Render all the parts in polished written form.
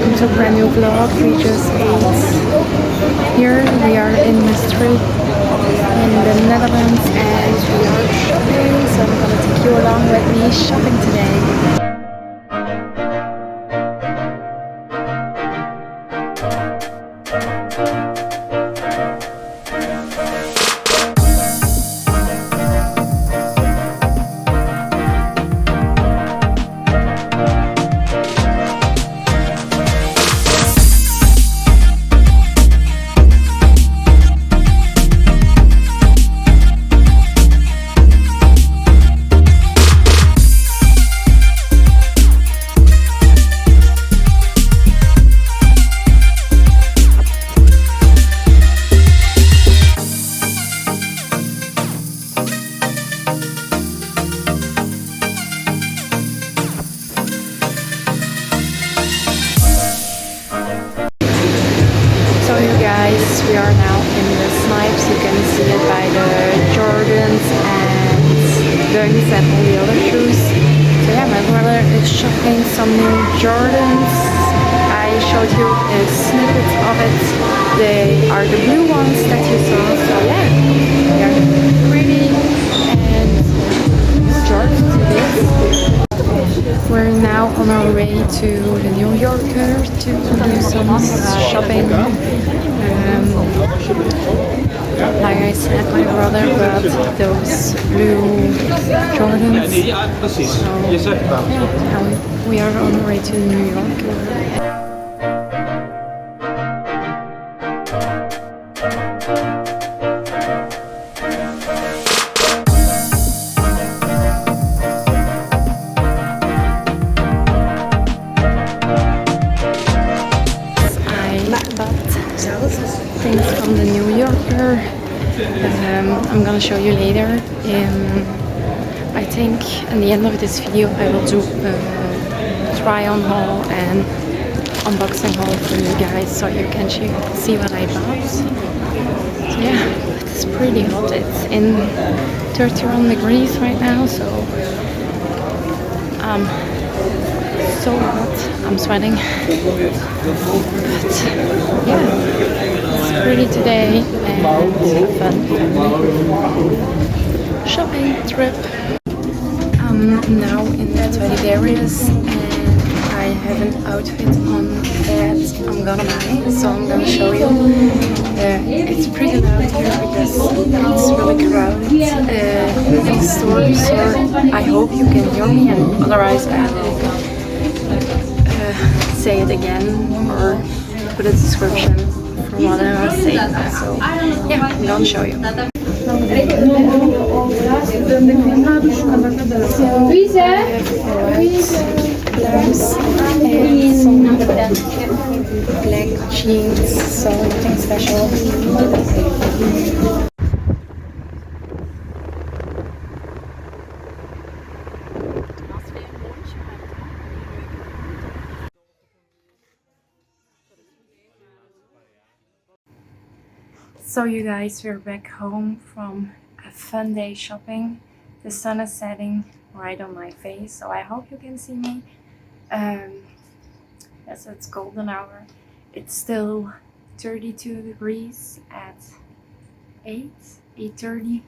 welcome to a brand new vlog. We just ate here. We are in Maastricht in the Netherlands and we are shopping, so I'm gonna take you along with me shopping today. We are now in the snipes. You can see it by the Jordans and Dunks and all the other shoes. So yeah, my brother is shopping some new Jordans. I showed you a snippet of it. They are the blue ones that you saw. So yeah, they are pretty and Jordans it is. We're now on our way to the New Yorker to do some shopping. Like I said, my brother bought those blue Jordans. So now we are on the way to New York. Things from the New Yorker. I'm gonna show you later. I think in the end of this video I will do a try on haul and unboxing haul for you guys so you can see what I bought. So yeah, it's pretty hot. It's in 31 degrees right now, so so hot. I'm sweating. But yeah, it's pretty today and a fun shopping trip. I'm now in the Stradivarius and I have an outfit on that I'm gonna buy, so I'm gonna show you. It's pretty loud here because it's really crowded in the store, so I hope you can hear me, and otherwise I will say it again or put a description for what I was saying. So yeah, I'm gonna show you. Blouse and some black jeans, so nothing special. So you guys, we're back home from a fun day shopping. The sun is setting right on my face, so I hope you can see me. Yes, it's golden hour. It's still 32 degrees at 8:30.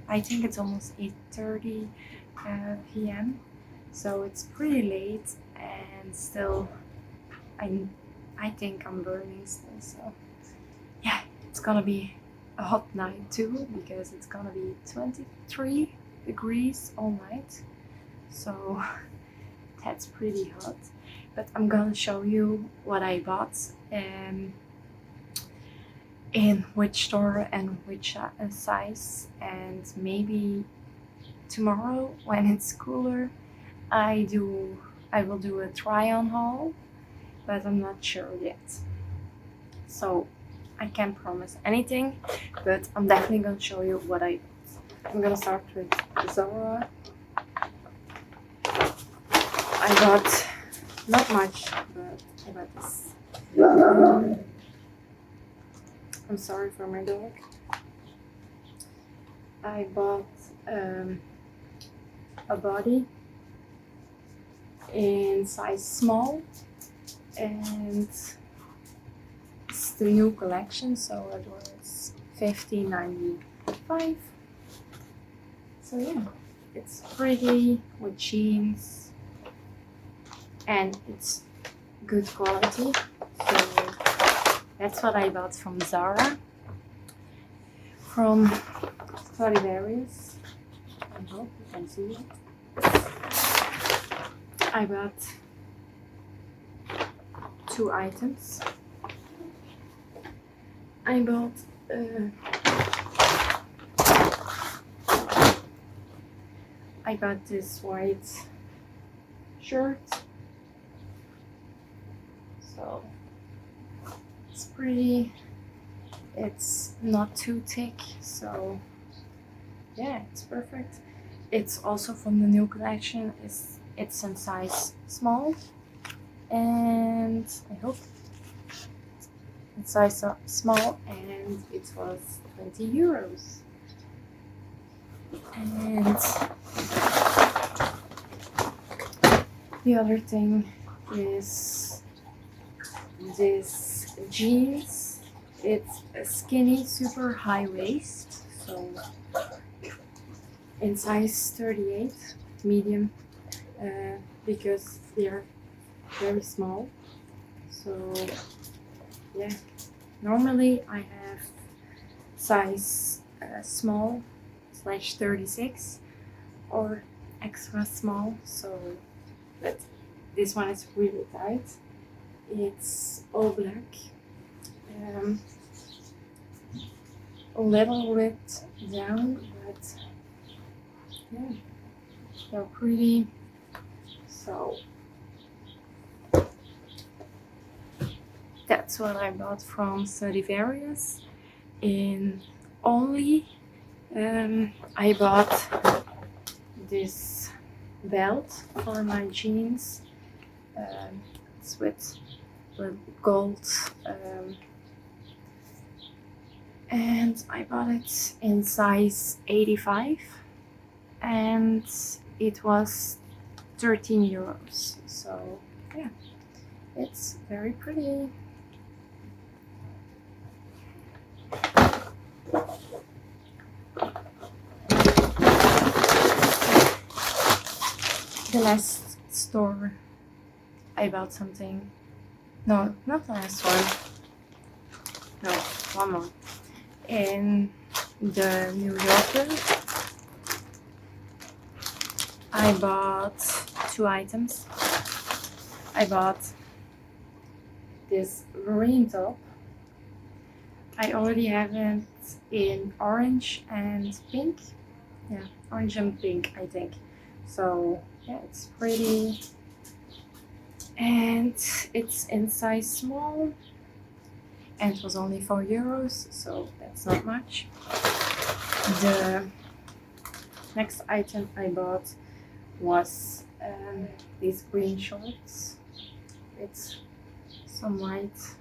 I think it's almost 8:30 p.m. So it's pretty late, and still I think I'm burning still. So yeah, it's gonna be a hot night too, because it's gonna be 23 degrees all night. So that's pretty hot. But I'm gonna show you what I bought in which store and which size, and maybe tomorrow when it's cooler I will do a try on haul, but I'm not sure yet. So I can't promise anything, but I'm definitely gonna show you what I bought. I'm gonna start with Zara. I got not much, but I got this. I'm sorry for my dog. I bought a body in size small, and it's the new collection, so it was $15.95. So yeah, it's pretty with jeans and it's good quality. So that's what I bought from Zara. From Stradivarius. I hope you can see it. I bought 2 items. I bought this white shirt. So it's pretty. It's not too thick, so yeah, it's perfect. It's also from the new collection. It's in size small, and I hope it's size small, and it was €20. And the other thing is this jeans. It's a skinny, super high waist, so in size 38, medium, because they're very small. So yeah, normally I have size small / 36 or extra small, so but this one is really tight. It's all black, a little bit down, but yeah, they're pretty. So that's what I bought from Stradivarius. In only I bought this belt for my jeans. It's with gold, and I bought it in size 85, and it was €13. So yeah, it's very pretty. The last store I bought something. No, not the last one. No, one more. In the New Yorker, I bought 2 items. I bought this marine top. I already have it in orange and pink. Yeah, orange and pink, I think. So yeah, it's pretty, and it's in size small, and it was only €4, so that's not much. The next item I bought was these green shorts. It's some white,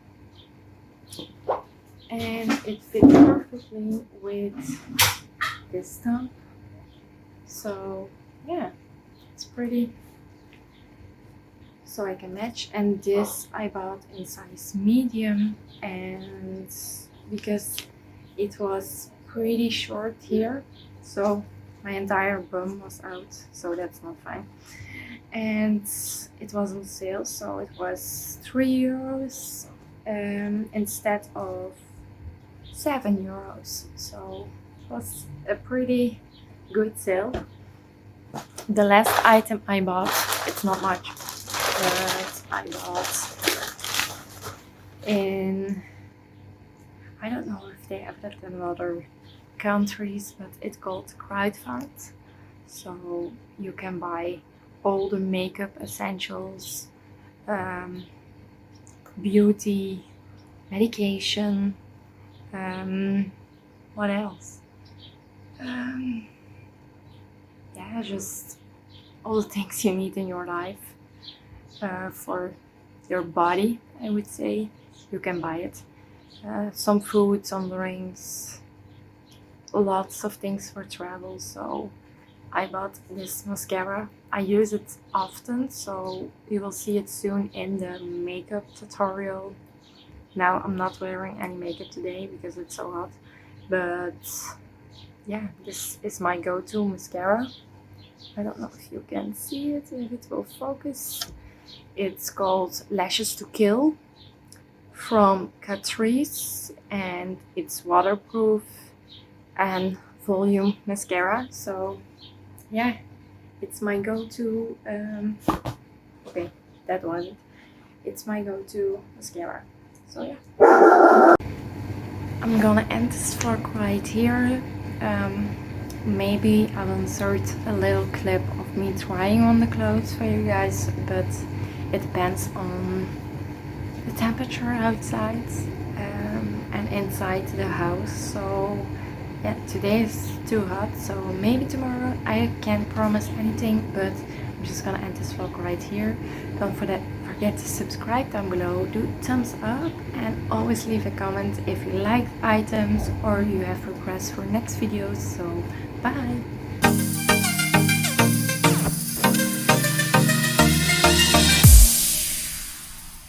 and it fit perfectly with this top. So yeah, it's pretty, so I can match. And this I bought in size medium, and because it was pretty short here, so my entire bum was out, so that's not fine. And it was on sale, so it was €3 instead of €7. So it was a pretty good sale. The last item I bought, it's not much, but I bought in, I don't know if they have that in other countries, but it's called Kruidvat. So you can buy all the makeup essentials, beauty, medication, what else? Yeah, just all the things you need in your life for your body, I would say. You can buy it. Some food, some drinks, lots of things for travel. So I bought this mascara. I use it often, so you will see it soon in the makeup tutorial. Now I'm not wearing any makeup today because it's so hot, but yeah, this is my go-to mascara. I don't know if you can see it, if it will focus. It's called Lashes to Kill from Catrice, and it's waterproof and volume mascara. So yeah, it's my go-to. Okay, that was it. It's my go-to mascara. So yeah, I'm gonna end this vlog right here. Maybe I will insert a little clip of me trying on the clothes for you guys, but it depends on the temperature outside and inside the house. So yeah, today is too hot, so maybe tomorrow. I can't promise anything, but I'm just gonna end this vlog right here. Don't forget to subscribe down below, do thumbs up, and always leave a comment if you like items or you have requests for next videos. So bye!